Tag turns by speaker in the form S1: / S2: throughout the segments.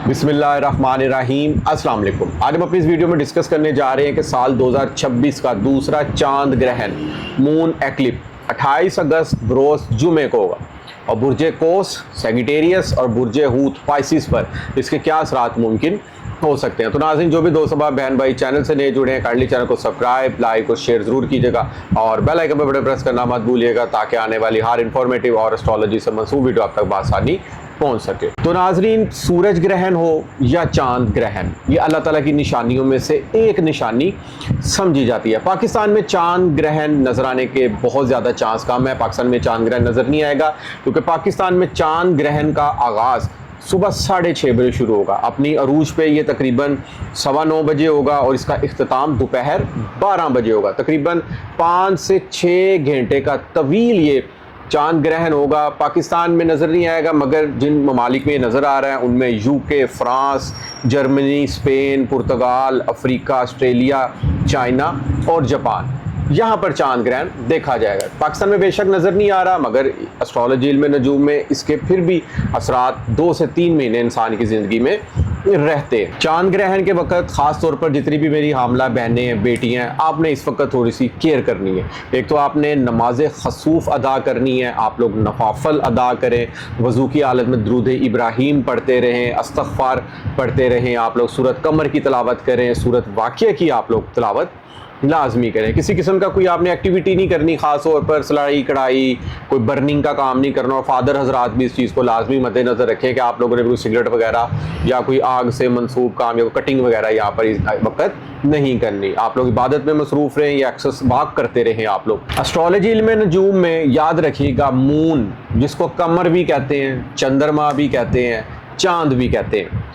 S1: बिस्मिल्लाहिर्रहमानिर्रहीम अस्सलाम वालेकुम। आज हम अपनी इस वीडियो में डिस्कस करने जा रहे हैं कि साल 2026 का दूसरा चांद ग्रहण मून एक्लिप्स 28 अगस्त बरोज जुमे को होगा और बुर्जे कोस सेगिटेरियस और बुर्जे हूत पाइसिस पर इसके क्या असरात मुमकिन हो सकते हैं। तो नाज़रीन, जो भी दोस्त बहन भाई चैनल से नए जुड़े हैं काइंडली चैनल को सब्सक्राइब, लाइक और शेयर ज़रूर कीजिएगा और बेल आइकन पर बटन प्रेस करना मत भूलिएगा ताकि आने वाली हर इन्फॉर्मेटिव और एस्ट्रोलॉजी से मंसूब वीडियो आप तक बआसानी पहुंच सके। तो नाजरीन, सूरज ग्रहण हो या चांद ग्रहण, ये अल्लाह ताला की निशानियों में से एक निशानी समझी जाती है। पाकिस्तान में चांद ग्रहण नजर आने के बहुत ज़्यादा चांस कम है। पाकिस्तान में चांद ग्रहण नज़र नहीं आएगा क्योंकि पाकिस्तान में चांद ग्रहण का आगाज़ सुबह 6:30 बजे शुरू होगा। अपनी अरूज पे ये तकरीबन 9:15 बजे होगा और इसका इख्तिताम दोपहर 12 बजे होगा। तकरीबन 5 से 6 घंटे का तवील ये चांद ग्रहण होगा। पाकिस्तान में नज़र नहीं आएगा मगर जिन ममालिक में नज़र आ रहा है उनमें यूके, फ्रांस, जर्मनी, स्पेन, पुर्तगाल, अफ्रीका, ऑस्ट्रेलिया, चाइना और जापान, यहाँ पर चांद ग्रहण देखा जाएगा। पाकिस्तान में बेशक नज़र नहीं आ रहा मगर एस्ट्रोलॉजी इल्म नजूम में इसके फिर भी असरात 2 से 3 महीने इंसान की ज़िंदगी में रहते हैं। चांद ग्रहण के वक्त ख़ास तौर पर जितनी भी मेरी हामला बहनें हैं, बेटियां हैं, आपने इस वक्त थोड़ी सी केयर करनी है। एक तो आपने नमाज खसूफ अदा करनी है, आप लोग नफाफल अदा करें, वज़ू की हालत में दरूद इब्राहीम पढ़ते रहें, अस्तग़फ़ार पढ़ते रहें, आप लोग सूरत कमर की तिलावत करें, सूरत वाक़िया की आप लोग तिलावत लाजमी करें। किसी किस्म का कोई आपने एक्टिविटी नहीं करनी, ख़ास तौर पर सिलाई कढ़ाई, कोई बर्निंग का काम नहीं करना। और फादर हजरात भी इस चीज़ को लाजमी मद्देनज़र रखें कि आप लोगों ने कोई सिगरेट वगैरह या कोई आग से मंसूब काम या कटिंग वगैरह यहाँ पर इस वक्त नहीं करनी। आप लोग इबादत में मसरूफ़ रहें या एक्सस वाक करते रहें। आप लोग एस्ट्रोलॉजी इल्म नजूम में याद रखिएगा, मून जिसको कमर भी कहते हैं, चंद्रमा भी कहते हैं, चांद भी कहते हैं,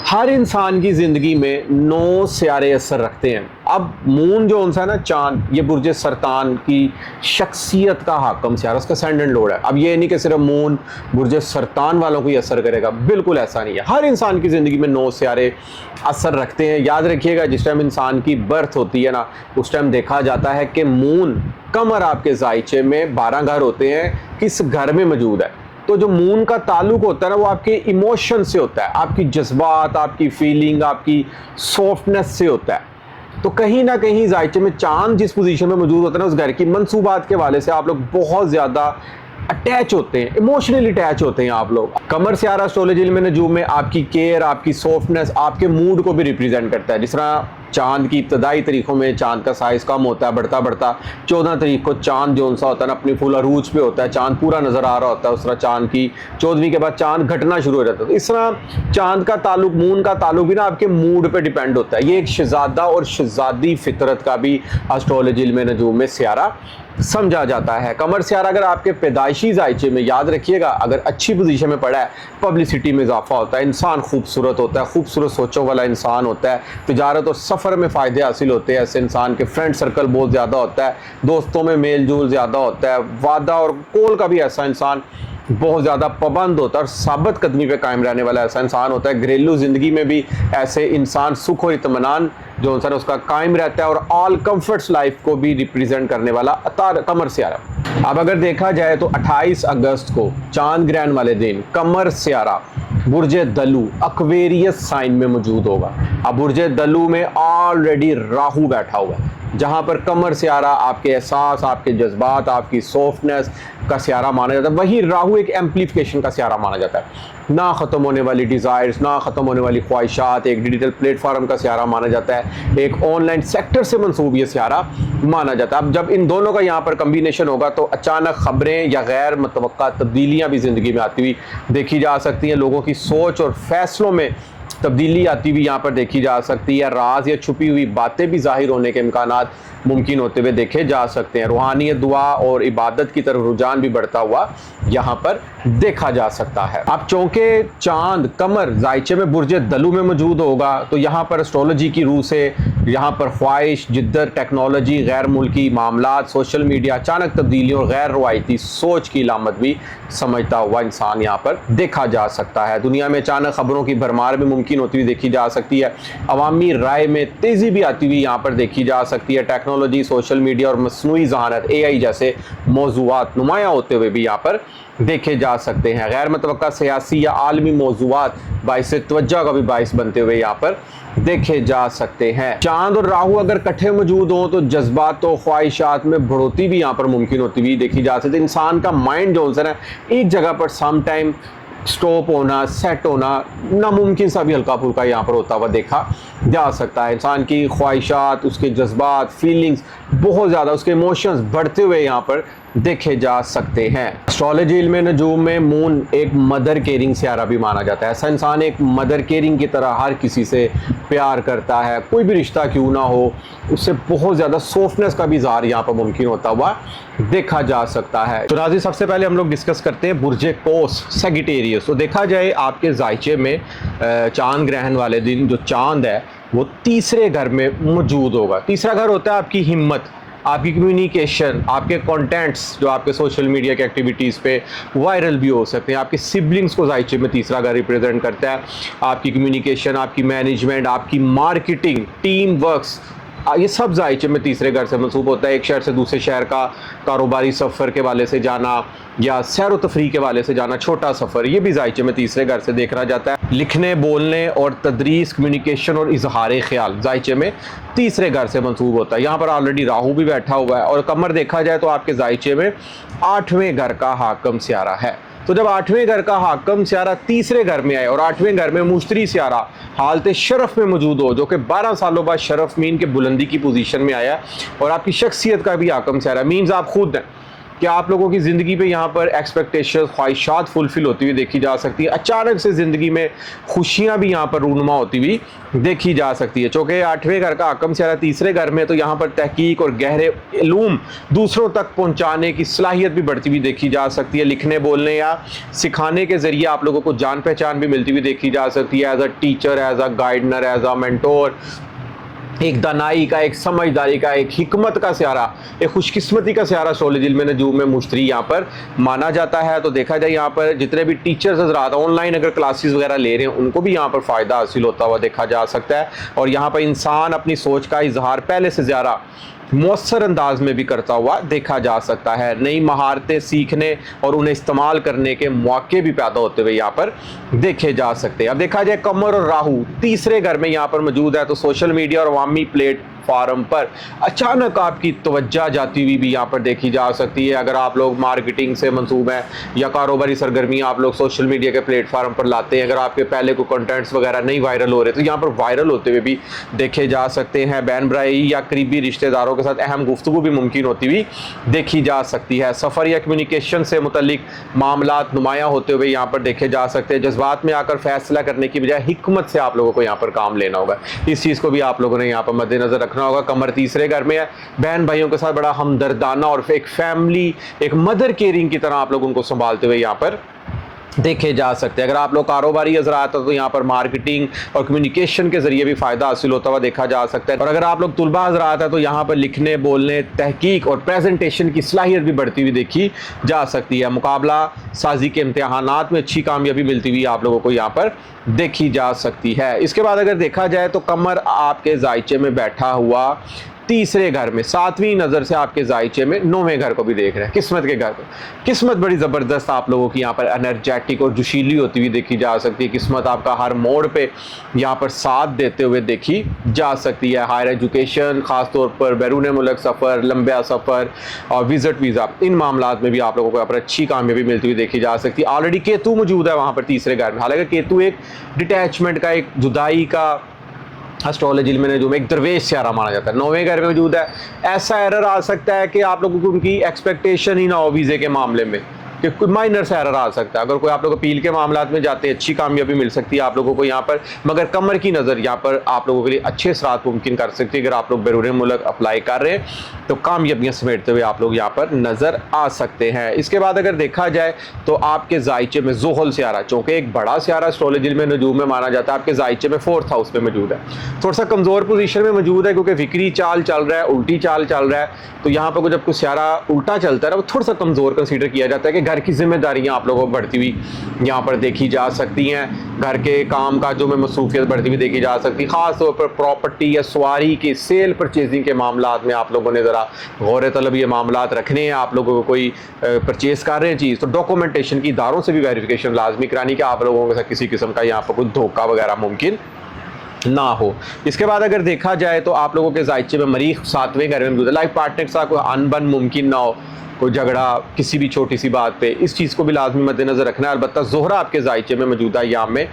S1: हर इंसान की ज़िंदगी में 9 सियारे असर रखते हैं। अब मून जो उनसा है ना, चांद, ये बुर्ज सरतान की शख्सियत का हाकम सियारा, उसका सेंडेंट लॉर्ड है। अब ये नहीं कि सिर्फ मून बुर्ज सरतान वालों को ही असर करेगा, बिल्कुल ऐसा नहीं है। हर इंसान की ज़िंदगी में 9 सियारे असर रखते हैं। याद रखिएगा, जिस टाइम इंसान की बर्थ होती है ना, उस टाइम देखा जाता है कि मून कमर आपके जायचे में 12 घर होते हैं, किस घर में मौजूद है। तो जो मून का ताल्लुक होता है ना, वो आपके इमोशन से होता है, आपकी जज्बात, आपकी फीलिंग, आपकी सॉफ्टनेस से होता है। तो कहीं ना कहीं जायचे में चांद जिस पोजीशन में मौजूद होता है ना, उस घर की मंसूबात के वाले से आप लोग बहुत ज़्यादा अटैच होते हैं, इमोशनली अटैच होते हैं आप लोग। कमर सियारा एस्ट्रोलॉजी इल्म नजूम में आपकी केयर, आपकी सॉफ्टनेस, आपके मूड को भी रिप्रेजेंट करता है। जिस तरह चांद की इब्तदाई तरीक़ों में चांद का साइज़ कम होता है, बढ़ता बढ़ता 14 तारीख को चांद जो सा होता है ना, अपनी फुल अरूज पे होता है, चांद पूरा नज़र आ रहा होता है। उस तरह चांद की 14वीं के बाद चांद घटना शुरू हो जाता है। तो इस तरह चांद का ताल्लुक, मून का ताल्लुक भी ना आपके मूड पे डिपेंड होता है। ये एक शहजादा और शहजादी फितरत का भी एस्ट्रोलॉजी इल्म नजूम में सियारा समझा जाता है। कमर सियारा अगर आपके पैदाइशी जायचे में, याद रखिएगा, अगर अच्छी पोजीशन में पड़ा है, पब्लिसिटी में इजाफा होता है, इंसान खूबसूरत होता है, खूबसूरत सोचों वाला इंसान होता है, तिजारत और सफ़र में फ़ायदे हासिल होते हैं, ऐसे इंसान के फ्रेंड सर्कल बहुत ज़्यादा होता है, दोस्तों में मेल जोल ज़्यादा होता है, वादा और कौल का भी ऐसा इंसान बहुत ज़्यादा पाबंद होता है और साबित कदमी पे कायम रहने वाला ऐसा इंसान होता है। घरेलू ज़िंदगी में भी ऐसे इंसान सुख और इत्मीनान जो इंसान उसका कायम रहता है और ऑल कंफर्ट्स लाइफ को भी रिप्रेजेंट करने वाला अतार कमर सियारा। अब अगर देखा जाए तो 28 अगस्त को चांद ग्रहण वाले दिन कमर सियारा बुर्ज दलू एक्वेरियस साइन में मौजूद होगा। अब बुर्ज दलू में ऑलरेडी राहु बैठा हुआ है, जहाँ पर कमर सियारा आपके एहसास, आपके जज्बात, आपकी सॉफ्टनेस का सियारा माना जाता है। वहीं राहु एक एम्पलीफिकेशन का सियारा माना जाता है। ना ख़त्म होने वाली डिज़ायर्स, ना ख़त्म होने वाली ख्वाहिशात, एक डिजिटल प्लेटफॉर्म का सियारा माना जाता है, एक ऑनलाइन सेक्टर से मंसूब ये सियारा माना जाता है। अब जब इन दोनों का यहाँ पर कम्बिनेशन होगा तो अचानक ख़बरें या गैर मुतवक्का तब्दीलियाँ भी ज़िंदगी में आती हुई देखी जा सकती हैं। लोगों की सोच और फैसलों में तब्दीली आती हुई यहाँ पर देखी जा सकती है। राज या छुपी हुई बातें भी जाहिर होने के इम्कानात मुमकिन होते हुए देखे जा सकते हैं। रूहानियत, दुआ और इबादत की तरफ रुझान भी बढ़ता हुआ यहाँ पर देखा जा सकता है। अब चूंकि चांद कमर जायचे में बुर्ज दलू में मौजूद होगा तो यहाँ पर एस्ट्रोलॉजी की रूह से यहाँ पर ख्वाहिश, जिद्दत, टेक्नोलॉजी, गैर मुल्की मामलात, सोशल मीडिया, अचानक तब्दीलियों और गैर रवायती सोच की इलामत भी समझता हुआ इंसान यहाँ पर देखा जा सकता है। दुनिया में अचानक खबरों की भरमार भी मुमकिन मुमकिन होती हुई देखी जा सकती है। अवामी राय में तेज़ी भी आती हुई यहाँ पर देखी जा सकती है। टेक्नोलॉजी, सोशल मीडिया और मस्नूई ज़हानत AI जैसे मौज़ूआत नुमायाँ होते हुए भी यहाँ पर देखे जा सकते हैं। गैर मुतवक्का सियासी या आलमी मौज़ूआत बाइस तवज्जो का भी बाइस बनते हुए यहाँ पर देखे जा सकते हैं। चांद और राहु अगर इकट्ठे मौजूद हों तो जज्बात और ख्वाहिशात में बढ़ोतरी भी यहाँ पर मुमकिन होती हुई देखी जा सकती है। इंसान का माइंड जो है ना एक जगह पर सम टाइम स्टॉप होना, सेट होना नामुमकिन सा भी हल्का फुल्का यहाँ पर होता हुआ देखा जा सकता है। इंसान की ख्वाहिशात, उसके जज्बात, फीलिंग्स बहुत ज़्यादा, उसके इमोशंस बढ़ते हुए यहाँ पर देखे जा सकते हैं। एस्ट्रोलॉजी इल्म नजूम में मून एक मदर केयरिंग सियारा भी माना जाता है। ऐसा इंसान एक मदर केयरिंग की तरह हर किसी से प्यार करता है, कोई भी रिश्ता क्यों ना हो उससे बहुत ज़्यादा सॉफ्टनेस का भी इज़हार यहाँ पर मुमकिन होता हुआ देखा जा सकता है। तो नाज़रीन, सबसे पहले हम लोग डिस्कस करते हैं बुर्जे कोस सैजिटेरियस। तो देखा जाए आपके जायचे में चांद ग्रहण वाले दिन जो चांद है वो तीसरे घर में मौजूद होगा। तीसरा घर होता है आपकी हिम्मत, आपकी कम्युनिकेशन, आपके कंटेंट्स जो आपके सोशल मीडिया की एक्टिविटीज़ पे वायरल भी हो सकते हैं। आपके सिबलिंग्स को जायचे में तीसरा घर रिप्रेजेंट करता है। आपकी कम्युनिकेशन, आपकी मैनेजमेंट, आपकी मार्केटिंग, टीम वर्क्स, ये सब जायचे में तीसरे घर से मंसूब होता है। एक शहर से दूसरे शहर का कारोबारी सफ़र के वाले से जाना या सैर व तफरी के वाले से जाना, छोटा सफ़र, ये भी जायचे में तीसरे घर से देखा जाता है। लिखने, बोलने और तदरीस, कम्युनिकेशन और इजहार ख्याल जायचे में तीसरे घर से मंसूब होता है। यहाँ पर ऑलरेडी राहु भी बैठा हुआ है और कमर देखा जाए तो आपके जायचे में 8वें घर का हाकम सियारा है। तो जब 8वें घर का हाकम सियारा तीसरे घर में आए और 8वें घर में मुश्तरी सियारा हालत शरफ में मौजूद हो, जो कि 12 सालों बाद शरफ मीन के बुलंदी की पोजीशन में आया और आपकी शख्सियत का भी हाकम सियारा, मीन्स आप खुद हैं कि आप लोगों की ज़िंदगी पे यहाँ पर एक्सपेक्टेशन, ख्वाहिशात फुलफिल होती हुई देखी जा सकती है। अचानक से ज़िंदगी में खुशियाँ भी यहाँ पर रूनुमा होती हुई देखी जा सकती है। चूँकि 8वें घर का हाकम सियारा तीसरे घर में, तो यहाँ पर तहकीक और गहरे इल्म दूसरों तक पहुँचाने की सलाहियत भी बढ़ती हुई देखी जा सकती है। लिखने, बोलने या सिखाने के ज़रिए आप लोगों को जान पहचान भी मिलती हुई देखी जा सकती है। As a teacher, as a guider, as a mentor, एक दानाई का, एक समझदारी का, एक हिकमत का सियारा, एक खुशकिस्मती का सियारा एस्ट्रोलॉजी इल्म नजूम में मुश्तरी यहाँ पर माना जाता है। तो देखा जाए यहाँ पर जितने भी टीचर्स हज़रात ऑनलाइन अगर क्लासेस वगैरह ले रहे हैं उनको भी यहाँ पर फ़ायदा हासिल होता हुआ देखा जा सकता है। और यहाँ पर इंसान अपनी सोच का इजहार पहले से ज़्यादा मौसर अंदाज में भी करता हुआ देखा जा सकता है। नई महारतें सीखने और उन्हें इस्तेमाल करने के मौके भी पैदा होते हुए यहाँ पर देखे जा सकते हैं। अब देखा जाए कमर और राहु तीसरे घर में यहाँ पर मौजूद है तो सोशल मीडिया और अवामी प्लेटफार्म पर अचानक आपकी तवज्जो जाती हुई भी यहाँ पर देखी जा सकती है। अगर आप लोग मार्केटिंग से मंसूब हैं या कारोबारी सरगर्मी आप लोग सोशल मीडिया के प्लेटफार्म पर लाते हैं, अगर आपके पहले को कंटेंट्स वगैरह नहीं वायरल हो रहे तो यहाँ पर वायरल होते हुए भी देखे जा सकते हैं। बहन भाई या करीबी रिश्तेदारों के साथ अहम गुफ्तगू भी मुमकिन होती हुई देखी जा सकती है। सफ़र या कम्युनिकेशन से मुतल्लिक मामलात नुमायाँ होते हुए यहाँ पर देखे जा सकते हैं। जज्बात में आकर फैसला करने की बजाय हिकमत से आप लोगों को यहाँ पर काम लेना होगा। इस चीज़ को भी आप लोगों ने यहाँ पर मद्देनजर रखना होगा। कमर तीसरे घर में है, बहन भाइयों के साथ बड़ा हमदर्दाना और एक फैमिली, एक मदर केयरिंग की तरह आप लोग उनको संभालते हुए यहाँ पर देखे जा सकते हैं। अगर आप लोग कारोबारी हज़रात हो तो यहाँ पर मार्केटिंग और कम्युनिकेशन के ज़रिए भी फ़ायदा हासिल होता हुआ देखा जा सकता है। और अगर आप लोग तुलबा हज़रात हैं तो यहाँ पर लिखने, बोलने, तहकीक और प्रेजेंटेशन की सलाहियत भी बढ़ती हुई देखी जा सकती है। मुकाबला साजी के इम्तिहानात में अच्छी कामयाबी मिलती हुई आप लोगों को यहाँ पर देखी जा सकती है। इसके बाद अगर देखा जाए तो कमर आपके जायचे में बैठा हुआ तीसरे घर में 7वीं नज़र से आपके जायचे में 9वें घर को भी देख रहे हैं, किस्मत के घर को। किस्मत बड़ी ज़बरदस्त आप लोगों की यहाँ पर एनर्जेटिक और जोशीली होती हुई देखी जा सकती है। किस्मत आपका हर मोड़ पे यहाँ पर साथ देते हुए देखी जा सकती है। हायर एजुकेशन, ख़ास तौर पर बैरून मुल्क सफ़र, लंबा सफ़र और विज़िट वीज़ा, इन मामलात में भी आप लोगों को यहाँ पर अच्छी कामयाबी मिलती हुई देखी जा सकती है। ऑलरेडी केतु मौजूद है वहाँ पर तीसरे घर में। हालांकि केतु एक डिटैचमेंट का, एक जुदाई का एस्ट्रोलॉजी में जो एक दरवेश सियारा माना जाता है, 9वें घर में मौजूद है। ऐसा एरर आ सकता है कि आप लोगों को उनकी एक्सपेक्टेशन ही ना हो वीज़े के मामले में, कि कोई माइनर से एरर आ सकता है। अगर कोई आप लोग अपील के मामलात में जाते हैं अच्छी कामयाबी मिल सकती है आप लोगों को यहाँ पर, मगर कमर की नज़र यहाँ पर आप लोगों के लिए अच्छे असरात मुमकिन कर सकती है। अगर आप लोग बैरून मुल्क अप्लाई कर रहे हैं तो कामयाबियाँ समेटते हुए आप लोग यहाँ पर नज़र आ सकते हैं। इसके बाद अगर देखा जाए तो आपके जायचे में ज़ुहल सियारा, चूँकि एक बड़ा सियारा एस्ट्रोलॉजी में नजूम में माना जाता है, आपके जायचे में 4th हाउस में मौजूद है। थोड़ा सा कमज़ोर पोजीशन में मौजूद है क्योंकि फिक्री चाल चल रहा है, उल्टी चाल चल रहा है। तो यहाँ पर जब कोई सियारा उल्टा चलता है ना वो थोड़ा सा कमज़ोर कंसीडर किया जाता है कि घर की जिम्मेदारियां आप लोगों को बढ़ती हुई यहाँ पर देखी जा सकती हैं। घर के काम काजों में मसरूफियत बढ़ती हुई देखी जा सकती है। ख़ास तौर पर प्रॉपर्टी या सवारी के सेल परचेजिंग के मामलात में आप लोगों ने ज़रा गौर तलब ये मामलात रखने हैं। आप लोगों को कोई परचेज़ कर रहे हैं चीज़, तो डॉक्यूमेंटेशन की इदारों से भी वेरिफिकेशन लाजमी करानी कि आप लोगों के साथ किसी किस्म का यहाँ पर कोई धोखा वगैरह मुमकिन ना हो। इसके बाद अगर देखा जाए तो आप लोगों के जायचे में मरीख 7वें घर में मौजूद है। लाइफ पार्टनर के साथ कोई अनबन मुमकिन ना हो, कोई झगड़ा किसी भी छोटी सी बात पे, इस चीज़ को भी लाजमी मद्देनजर रखना है। अलबत्ता ज़ोहरा आपके जायचे में मौजूदा याम में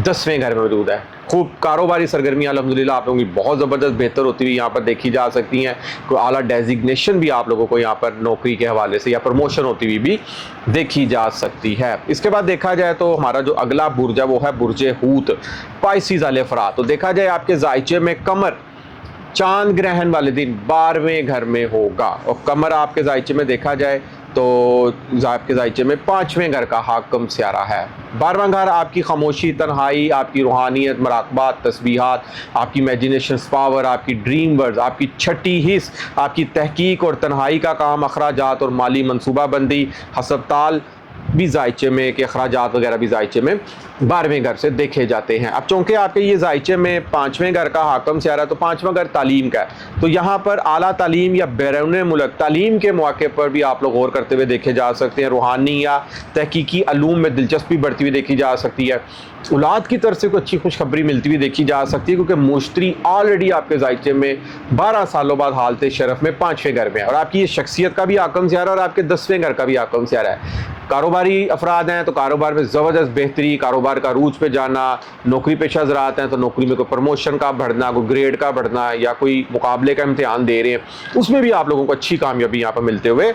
S1: 10वें घर में मौजूद है। खूब कारोबारी सरगर्मियाँ अल्हम्दुलिल्लाह आप लोगों की बहुत ज़बरदस्त बेहतर होती हुई यहाँ पर देखी जा सकती हैं। कोई आला डेजिग्नेशन भी आप लोगों को यहाँ पर नौकरी के हवाले से या प्रमोशन होती हुई भी देखी जा सकती है। इसके बाद देखा जाए तो हमारा जो अगला बुर्ज है वो है बुर्ज हूत, पाइसिस वाले अफराद। तो देखा जाए आपके जायचे में कमर चांद ग्रहण वाले दिन 12वें घर में होगा, और कमर आपके जायचे में देखा जाए तो आपके जायचे में 5वें घर का हाकम स्यारा है। 12वां घर आपकी खामोशी, तन्हाई, आपकी रूहानियत, मराकबात, तस्बीहात, आपकी इमेजिनेशन पावर, आपकी ड्रीम वर्ड्स, आपकी छठी हिस्स, आपकी तहकीक और तन्हाई का काम, अखराजात और माली मनसूबाबंदी, हसबताल भी जायचे में के अखराजात वगैरह भी जायचे में 12वें घर से देखे जाते हैं। अब चूँकि आपके ये जायचे में 5वें घर का हाकम स्यारा, तो 5वां घर तालीम का है, तो यहाँ पर आला तालीम या बैरून मुल्क तालीम के मौके पर भी आप लोग गौर करते हुए देखे जा सकते हैं। रूहानी या तहकीकी अलूम में दिलचस्पी बढ़ती हुई देखी जा सकती है। औलाद की तरफ से कोई अच्छी खुशखबरी मिलती हुई देखी जा सकती है, क्योंकि मुश्तरी ऑलरेडी आपके जायचे में 12 सालों बाद हालत शरफ में 5वें घर में है, और आपकी ये शख्सियत का भी हाकम स्यारा और आपके 10वें घर का भी हाकम स्यारा है। कारोबारी अफराद हैं तो कारोबार में ज़बरदस्त बेहतरी, कारोबार का रूज पे जाना, नौकरी पेशा ज़राअत हैं तो नौकरी में कोई प्रमोशन का बढ़ना, कोई ग्रेड का बढ़ना, या कोई मुकाबले का इम्तिहान दे रहे हैं उसमें भी आप लोगों को अच्छी कामयाबी यहाँ पर मिलते हुए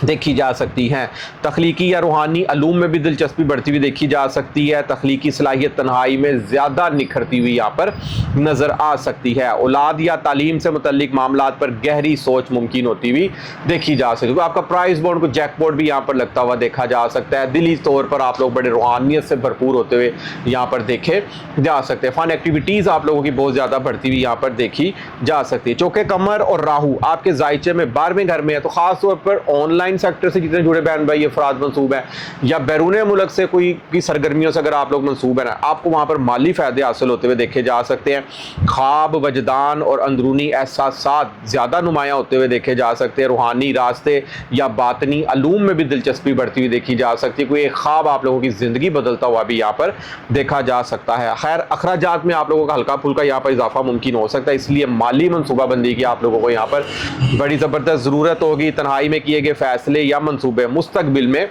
S1: देखी जा सकती हैं। तख्लीकी या रूहानी अलूम में भी दिलचस्पी बढ़ती हुई देखी जा सकती है। तख्लीकी सलाहियत तन्हाई में ज़्यादा निखरती हुई यहाँ पर नज़र आ सकती है। औलाद या तालीम से मुतल्लिक मामलात पर गहरी सोच मुमकिन होती हुई देखी जा सकती है। तो आपका प्राइस बोर्ड को जैकपॉट भी यहाँ पर लगता हुआ देखा जा सकता है। दिली तौर पर आप लोग बड़े रूहानियत से भरपूर होते हुए यहाँ पर देखे जा सकते हैं। फ़न एक्टिविटीज़ आप लोगों की बहुत ज़्यादा बढ़ती हुई यहाँ पर देखी जा सकती है। चौके कमर और राहू आपके जायचे में 12वें घर में है, तो ख़ास तौर पर ऑनलाइन सेक्टर से जितने जुड़े बहन भाई अफराद मंसूब हैं, या बैरून मुल्क से कोई की सरगर्मियों से अगर आप लोग मंसूब हैं, आपको वहाँ पर माली फ़ायदे हासिल होते हुए देखे जा सकते हैं। ख्वाब, वजदान और अंदरूनी एहसासात ज़्यादा नुमायाँ होते हुए देखे जा सकते हैं। रूहानी रास्ते या बातनी अलूम में भी दिलचस्पी बढ़ती हुई देखी जा सकती है। कोई एक ख्वाब आप लोगों की ज़िंदगी बदलता हुआ भी यहाँ पर देखा जा सकता है। खैर अखराजात में आप लोगों का हल्का फुल्का यहाँ पर इजाफा मुमकिन हो सकता है, इसलिए माली मनसूबाबंदी की आप लोगों को यहाँ पर बड़ी ज़बरदस्त ज़रूरत होगी। तन्हाई में किए गए फैसले या मंसूबे मुस्तकबिल में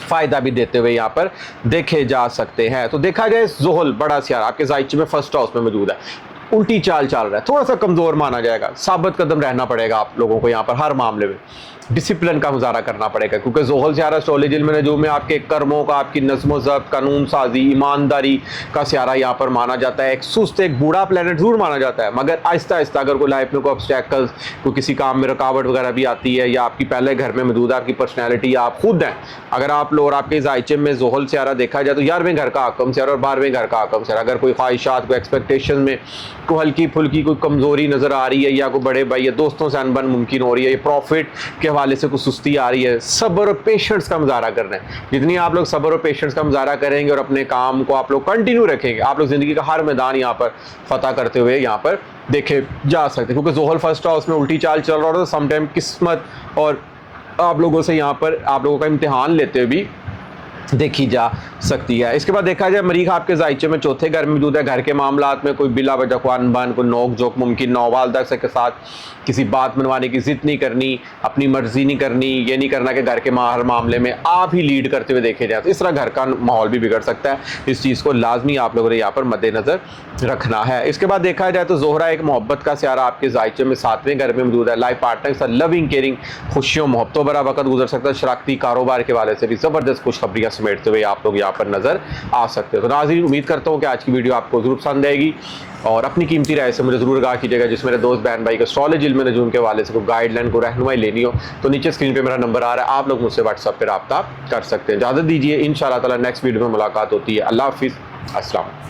S1: फ़ायदा भी देते हुए यहाँ पर देखे जा सकते हैं। तो देखा जाए ज़ोहल बड़ा स्यारा आपके जायचे में फर्स्ट हाउस में मौजूद है, उल्टी चाल चल रहा है, थोड़ा सा कमज़ोर माना जाएगा। साबित कदम रहना पड़ेगा आप लोगों को यहाँ पर, हर मामले में डिसिप्लिन का मुजाहरा करना पड़ेगा, क्योंकि ज़ोहल स्यारा अस्ट्रोलॉजी इल्म नजूम में आपके कर्मों का, आपकी नज़्म ज़ब्त, कानून साजी, ईमानदारी का स्यारा यहाँ पर माना जाता है। एक सुस्त, एक बूढ़ा प्लेनेट ज़रूर माना जाता है, मगर आहिस्ता आहिस्ता अगर कोई लाइफ में कोई ऑब्स्टेकल्स, कोई किसी काम में रुकावट वगैरह भी आती है, या आपकी पहले घर में मौजूद आपकी पर्सनैलिटी या आप खुद हैं, अगर आप लोग और आपके जायचे में ज़ोहल स्यारा देखा जाए तो 11वें घर का हाकम स्यारा और 12वें घर का हाकम स्यारा, अगर कोई ख्वाहिशात, कोई एक्सपेक्टेशन में कोई हल्की फुल्की कोई कमज़ोरी नज़र आ रही है, या कोई बड़े भाई या दोस्तों से अनबन मुमकिन हो रही है, या प्रॉफिट के हवाले से कोई सुस्ती आ रही है, सब्र और पेशेंस का मुजाहरा करना है। जितनी आप लोग सब्र और पेशेंस का मुजाहरा करेंगे और अपने काम को आप लोग कंटिन्यू रखेंगे, आप लोग ज़िंदगी का हर मैदान यहाँ पर फतह करते हुए यहाँ पर देखे जा सकते हैं। क्योंकि ज़ोहल फर्स्ट हाउस में उल्टी चाल चल रहा होता है, तो समटाइम किस्मत और आप लोगों से यहाँ पर आप लोगों का इम्तिहान लेते हुए भी देखी जा सकती है। इसके बाद देखा जाए मरीख आपके जायचे में चौथे घर में मौजूद है। घर के मामलात में कोई बिला वजह को अनबन, कोई नोक जोक मुमकिन ना हो, वालिदा के साथ किसी बात मनवाने की जिद नहीं करनी, अपनी मर्जी नहीं करनी, ये नहीं करना कि घर के हर मामले में आप ही लीड करते हुए देखे जाए, तो इस तरह घर का माहौल भी बिगड़ सकता है। इस चीज़ को लाजमी आप लोगों ने यहाँ पर मद्देनज़र रखना है। इसके बाद देखा जाए तो ज़ोहरा एक मोहब्बत का स्यारा आपके जायचे में 7वें घर में मौजूद है। लाइफ पार्टनर के साथ लविंग, केयरिंग, खुशियों मोहब्बतों भरा वक्त गुजर सकता है। शराकती कारोबार के वाले से भी ज़बरदस्त खुशखबरियाँ समेटते हुए आप लोग यहाँ पर नज़र आ सकते हो। तो नाज़रीन, उम्मीद करता हूँ कि आज की वीडियो आपको ज़रूर पसंद आएगी, और अपनी कीमती राय से मुझे ज़रूर आगाह कीजिएगा। जिस मेरे दोस्त बहन भाई को एस्ट्रोलॉजी इल्म नजूम के वाले से कोई गाइडलाइन, को रहनुमाई लेनी हो, तो नीचे स्क्रीन पे मेरा नंबर आ रहा है, आप लोग मुझसे व्हाट्सएप पर रब्ता कर सकते हैं। इजाज़त दीजिए, इंशाअल्लाह ताला नेक्स्ट वीडियो में मुलाकात होती है। अल्लाह हाफिज़, अस्सलाम।